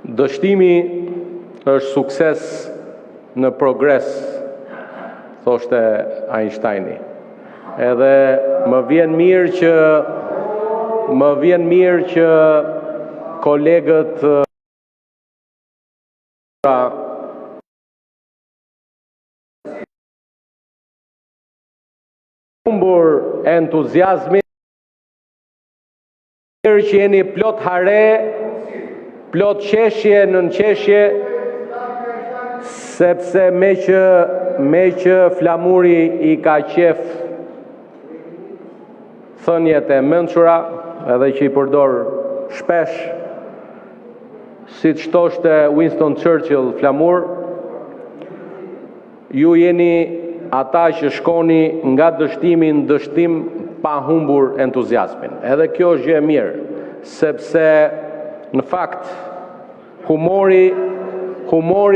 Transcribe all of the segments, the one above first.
Dështimi është sukses në progres, thoshte Einsteini. Edhe më vjen mirë që kolegët humbur entuziazmin, që jeni plot hare, plot qeshje nën qeshje, sepse me që Flamuri i ka qef thënjet e mençura, edhe që i përdor shpesh, si që thoshte Winston Churchill Flamur, ju jeni ata që shkoni nga dështimi në dështim pa humbur entuziasmin. Edhe kjo është gjë e mirë, sepse në fakt humori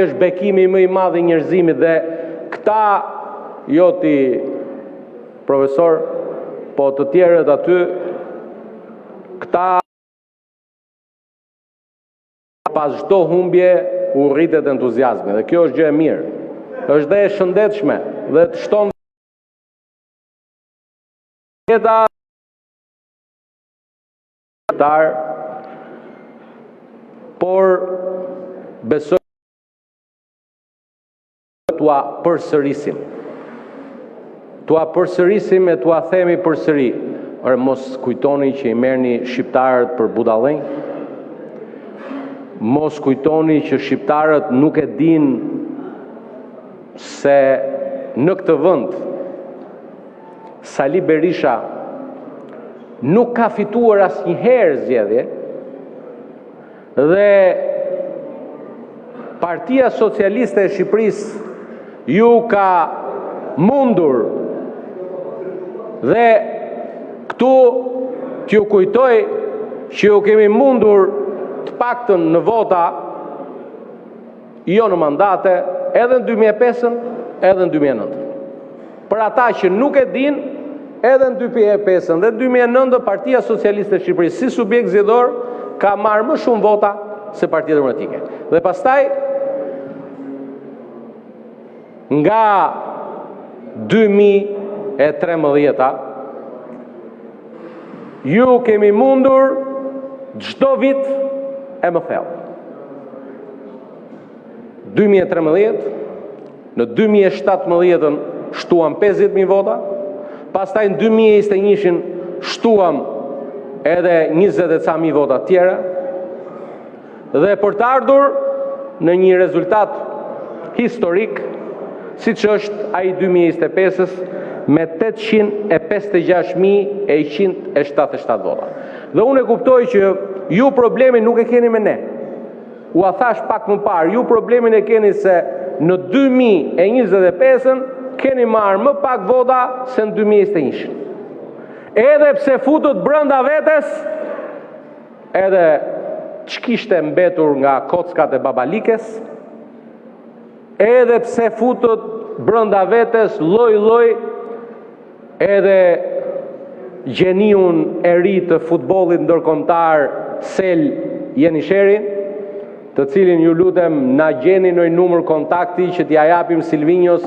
është bekimi më i madh i njerëzimit dhe këta, jo ti profesor, po të tjerët aty, këta pas çdo humbje u rritet entuziazmi dhe kjo është gjë e mirë. Është dhe e shëndetshme dhe të shton jeta por besoj t'ua përsërisim. T'ua përsërisim e t'ua themi përsëri. Mos kujtoni që i merrni shqiptarët për budallënj. Mos kujtoni që shqiptarët nuk e dinë se në këtë vend Sali Berisha nuk ka fituar asnjëherë zgjedhje dhe Partia Socialiste e Shqipërisë ju ka mundur dhe këtu t'ju kujtoj që ju kemi mundur të paktën në vota, jo në mandate, edhe në 2005-ën, edhe në 2009. Për ata që nuk e din, edhe në 2005-ën dhe 2009 Partia Socialiste e Shqipërisë si subjekt zgjedhor ka marrë më shumë vota se Partia Demokratike. Dhe pastaj nga 2013 ju kemi mundur çdo vit e më thellë. 2013, në 2017 shtuam 50.000 vota, pastaj në 2021 shtuam edhe 20 e ca mijë vota tjera, dhe për të ardhur në një rezultat historik, si që është ai 2025-ës, me 856.177 vota. Dhe unë e kuptoj që ju problemin nuk e keni me ne. U a thash pak më parë, ju problemin e keni se në 2025-ën keni marrë më pak vota se në 2021. Edhe pse futët brenda vetes, edhe ç'kishte mbetur nga kockat e babalikes, edhe pse futët brenda vetes lloj-lloj, edhe gjeniun e ri të futbollit ndërkombëtar Sel Jenisherin, të cilin ju lutem na gjeni në numër kontakti që t'ja japim Silvinjos,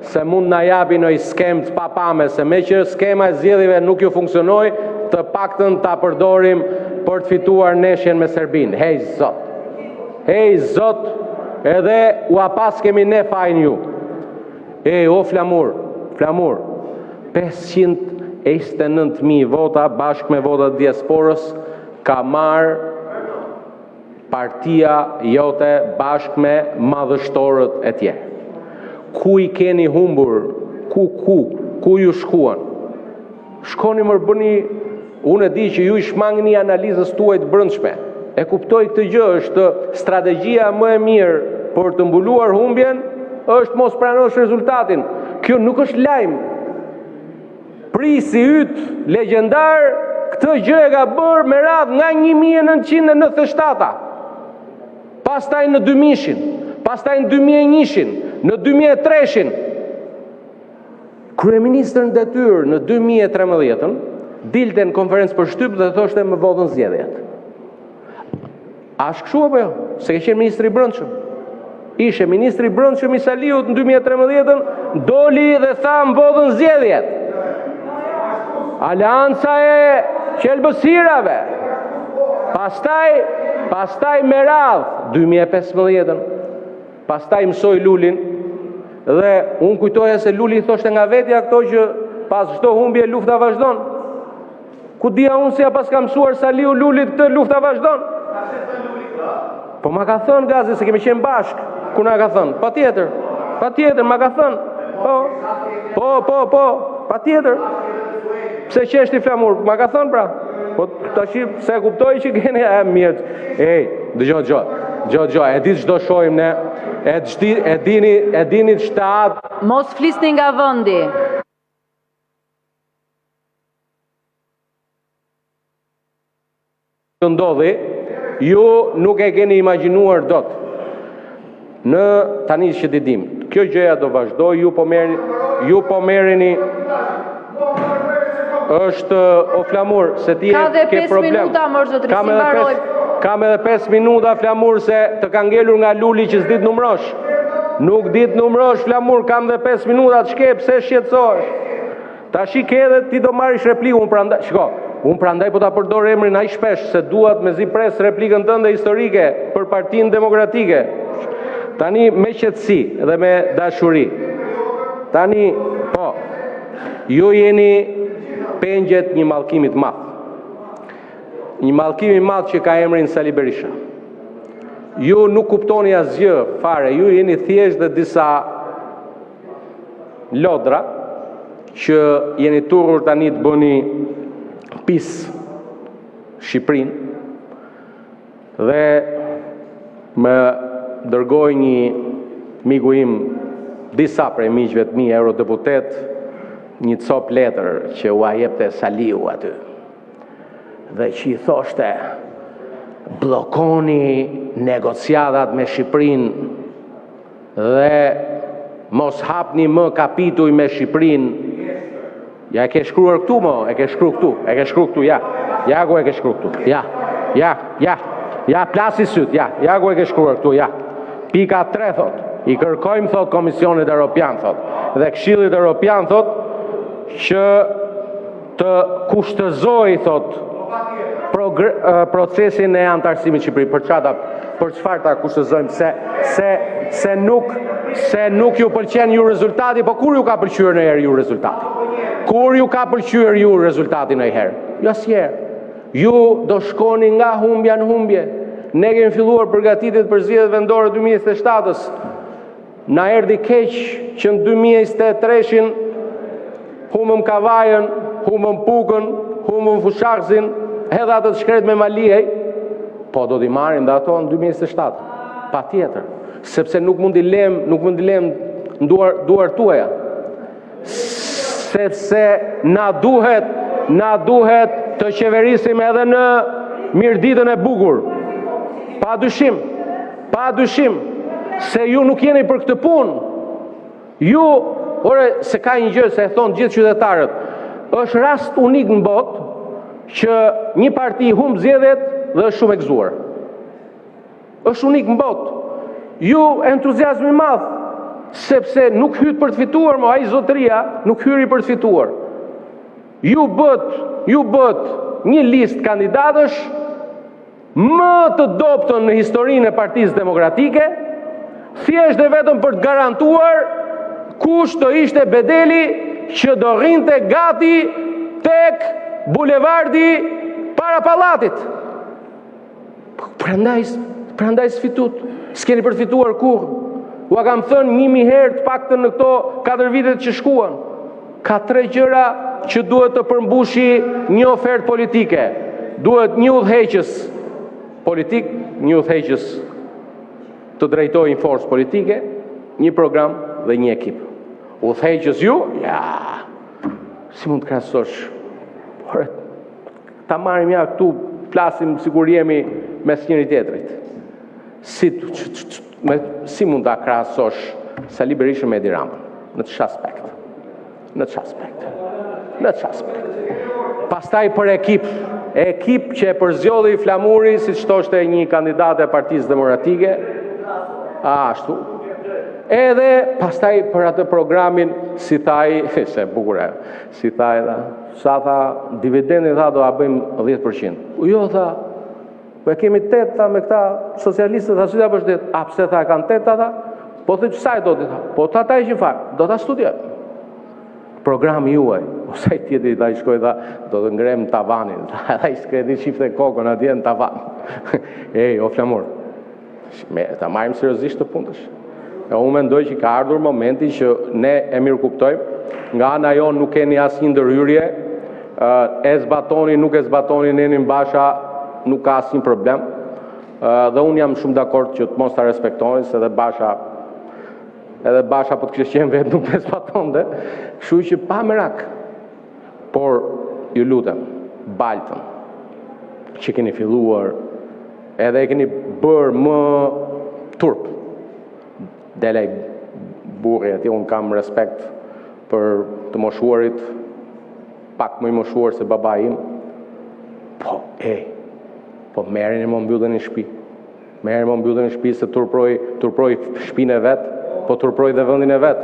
se mund na japi në skem të papame, se me që skema e zgjedhjeve nuk ju funksionoi, të paktën ta përdorim për të fituar neshjen me Serbinë. Hej zot, edhe ua pas kemi ne fajin ju. O Flamur, 529.000 vota bashkë me votat diasporës ka marrë partia jote bashkë me madhështorët e tjerë. Ku i keni humbur? Ku ju shkuan? Shkoni më bëni, unë e di që ju i shmangni analizës tuaj të brendshme. E kuptoj këtë gjë, është strategjia më e mirë për të mbuluar humbjen, është mos pranosh rezultatin. Kjo nuk është lajm. Prisi yt legjendar këtë gjë e ka bërë me radhë nga 1997-a. Pastaj në 2000-shin, pastaj në 2001-shin, në 2003-shin. Kryeministri në detyrë në 2013-ën dilte në konferencë për shtyp dhe thoshte më votën zgjedhjet. A është kështu apo jo? Se ke qenë ministri i brendshëm. Ishe ministri i brendshëm i Saliut në 2013, doli dhe tha mbodhën zgjedhjet. Aleanca e qelbësirave. Pastaj me radhë 2015. Pastaj mësoj Lulin dhe unë kujtoja se Luli i thoshte nga vetja këto që pas çdo humbje lufta vazhdon. Ku dia unë se ja pas ka mësuar Saliu Lulit këtë lufta vazhdon? Po ma ka thënë gazi se kemi qenë bashkë. Ku na ka thënë? Patjetër ma ka thënë. Po, patjetër. Pse qeshti flamur? Ma ka thënë pra. Po tash se kuptoj që keni mirë. Dëgjoj, e di çdo shohim ne. E dini shtat. Mos flisni nga vendi. Ndodhi, ju nuk e keni imagjinuar dot. Në tani që didim, kjo gjëja do vazhdoj, ju po merreni është o Flamur se ti ke problem. Kam edhe 5 minuta Flamur se të ka ngelur nga Luli që s'dit numrosh. Nuk dit numrosh Flamur, kam dhe 5 minuta të shke, pse shqetësohesh? Tashi ke edhe ti do marrish replikën prandaj. Shiko, unë prandaj po ta përdor emrin aq shpesh se duat me zi pres replikën tënde historike për Partinë Demokratike. Tani me qetësi dhe me dashuri. Tani, po, ju jeni pengjet një mallkimi të madh. Një mallkim i madh që ka emrin Sali Berisha. Ju nuk kuptoni asgjë fare, ju jeni thjesht dhe disa lodra që jeni turrur tani të bëni pis Shqipërinë dhe më dërgoj një miku im, disa prej miqve të mi eurodeputet, një cop letër që u jepte Saliu aty. Dhe që i thoshte bllokoni negociatat me Shqipërinë dhe mos hapni më kapituj me Shqipërinë. Ja e ke shkruar këtu mo, e ke shkruar këtu, ja. Ja ku e ke shkruar këtu. Ja, plasi syt, ja ku e ke shkruar këtu, ja. Pika 3 thot, i kërkojmë thot Komisionit Evropian thot, dhe Këshillit Evropian thot që të kushtëzoj thot procesin e antarësimit Shqipëri. Për çfarë ta kushtëzojmë? Se nuk ju pëlqen ju rezultati, po kur ju ka pëlqyer ndonjëherë ju rezultati? Kur ju ka pëlqyer ju rezultati ndonjëherë? Jo asnjëherë. Ju do shkoni nga humbja në humbje. Ne kemi filluar përgatitjet për zgjedhjet vendore 2027-s. Na erdhi keq që në 2023-shin humëm Kavajën, humëm Pukën, humëm Fushakzin, edhe atë të shkret me Maliej, po do t'i marrim dhe ato në 2027. Patjetër, sepse nuk mund t'i lem në duar tuaja. Sepse na duhet të qeverisim edhe në mirditën e bukur. Pa dyshim, se ju nuk jeni për këtë punë. Ju, se ka një gjë, se e thonë gjithë qytetarët, është rast unik në botë që një parti humb zgjedhjet dhe është shumë e gëzuar. Është unik në botë. Ju entuziazmi madh, sepse nuk hyt për të fituar, mo ai zotëria nuk hyri për të fituar. Ju bët një listë kandidatësh më të dobtën në historinë e Partisë Demokratike, thjesht dhe vetëm për të garantuar kush do ishte bedeli që do rrinte gati tek bulevardi para pallatit. Prandaj s'fitut. S'keni për të fituar kur. Ua kam thënë 1000 herë të paktën në këto 4 vitet që shkuan. Ka 3 gjëra që duhet të përmbushi një ofertë politike. Duhet një udhëheqës politik, një udhëheqës të drejtojë një forcë politike, një program dhe një ekip. Udhëheqës ju? Ja. Si mund të krahasosh? Ta marrim ja këtu, flasim sikur jemi mes njëri tjetrit. Si mund ta krahasosh Sali Berishën me Edi Ramën? Në çfarë aspekt? Pastaj për ekip, ekip që e përzjodhi Flamuri, si që thoshte një kandidate e Partisë Demokratike, ashtu. Edhe pastaj për atë programin, si thaj, se bukure, si thaj, sa tha, dividendi tha do a bëjmë 10%. Jo, tha, po e kemi 8, tha, me këta socialistët, tha, si ta bështet, a pse tha, kanë 8, tha, po thë qësaj do t'i tha, po ta ishin farë, do t'a studia. Programi juaj, ose i tjetëri ta i shkoj, tha, do të ngrem tavanin, tha, i shkredi shifte kokën atje në tavan. Ej, o Flamur, ta marrim seriozisht të punësh. E unë mendoj që ka ardhur momenti që ne e mirë kuptojmë, nga ana jonë nuk keni asnjë ndërhyrje, e zbatoni, nuk e zbatoni Nenin Basha, nuk ka asnjë problem. Dhe unë jam shumë dakord që të mos ta respektoni, se edhe Basha po të kishte qenë vetë nuk e zbatonte. Kështu që pa merak. Por ju lutem, baltën që keni filluar, edhe e keni bërë më turp. Delej burri atje, unë kam respekt për të moshuarit, pak më i moshuar se baba im. Po merrin e më mbyllën në shtëpi. Merrin më mbyllën në shtëpi se turproj shtëpinë e vet, po turproj dhe vendin e vet.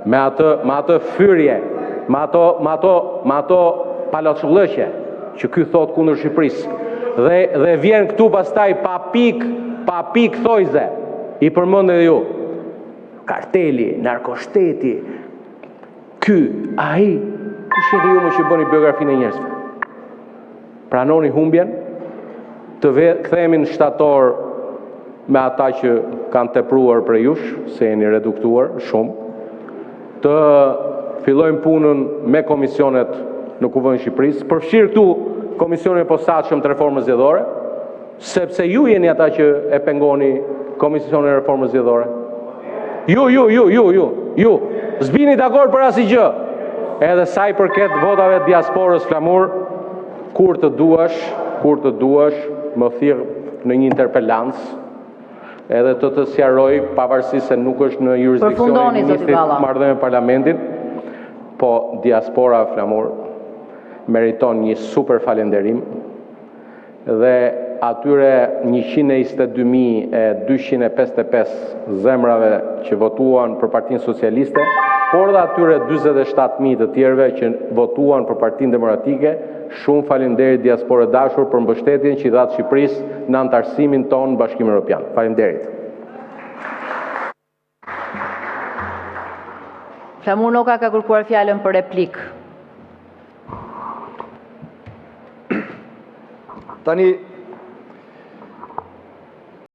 Me atë fyrje, me ato paloçllëqe që ky thot kundër Shqipërisë. Dhe vjen këtu pastaj pa pik thojze. I përmendë ju. Karteli, narkoshteti, ai, kush jeni ju më që bëni biografinë e njerëzve? Pranoni humbjen, të kthehemi në shtator me ata që kanë tepruar për jush, se jeni reduktuar shumë, të fillojmë punën me komisionet në Kuvendin e Shqipërisë, përfshirë këtu komisionin e posaçëm të reformës zgjedhore, sepse ju jeni ata që e pengoni komisionin e reformës zgjedhore. Ju, zbini dakord për asnjë gjë. Edhe sa i përket votave të diasporës Flamur, kur të duash, më thirr në një interpelancë, edhe të sqaroj, pavarësisht se nuk është në jurisdiksionin e ministrit marrëdhënie me parlamentin, po diaspora Flamur meriton një super falënderim dhe atyre 122.255 zemrave që votuan për Partinë Socialiste, por dhe atyre 47.000 të tjerëve që votuan për Partinë Demokratike, shumë faleminderit diasporë dashur për mbështetjen që i dha Shqipërisë në anëtarësimin tonë në Bashkimin Evropian. Faleminderit. Flamur Noka ka kërkuar fjalën për replikë. Tani